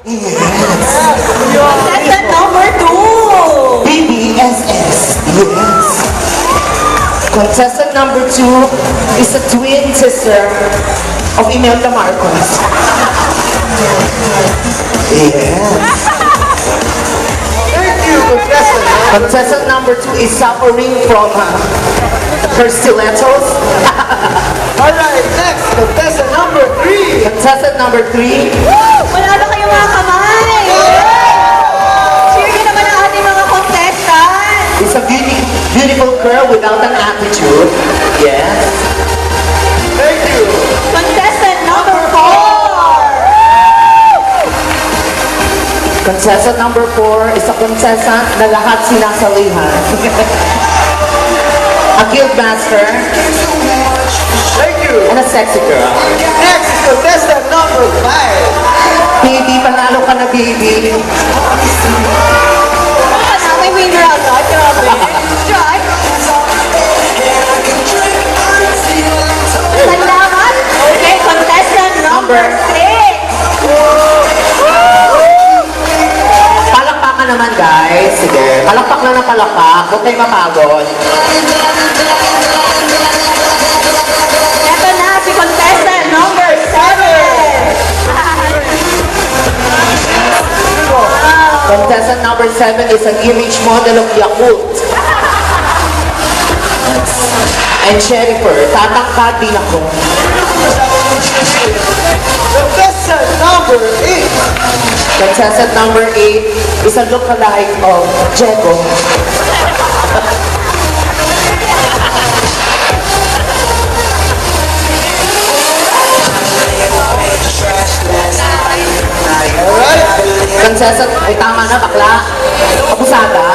Contestant number 2. BBSS. Yes. Contestant number 2 is a twin sister of Imelda Marcos. Yes. Thank you, contestant. Contestant number 2 is suffering from her stilettos. Alright, next, contestant number 3. Contestant number 3 Wala na kayong mga kamay. Cheer nyo naman ang ating mga contestant. is a beautiful girl without an attitude. Yes. Thank you. Contestant number 4. Contestant number 4 is a contestant na lahat sinasalihan. A guild master Thank you. and a sexy girl. Next, contestant number 5. Baby, panalo ka na, baby. May winner agad. Grabe. Try. Salamat. Okay, contestant number 6. Palakpakan naman, guys. Sige. Palakpak na ng palakpak. Huwag kayo mapagod. Ito na si contestant number 7. Contestant number 7 is an image model of Yakult. And Jennifer, tatangkad din ako. Contestant number 8. Contestant number 8 is a lookalike of Jego. Alright. Contestant, ay tama na, bakla. Abusada.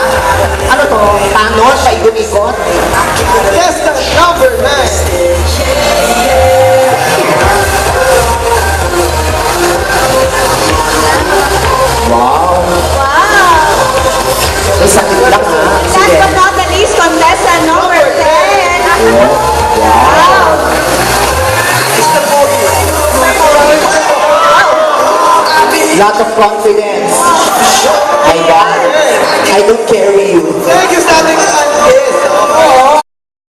Ano to? Panos? Paikot-ikot? Contestant number 9. Wow. Wow. May sakit lang ha. Last Sige. but not the least, contestant number 10. Wow. Lot of confidence. My God. I don't carry you. Thank you, Standing Andes.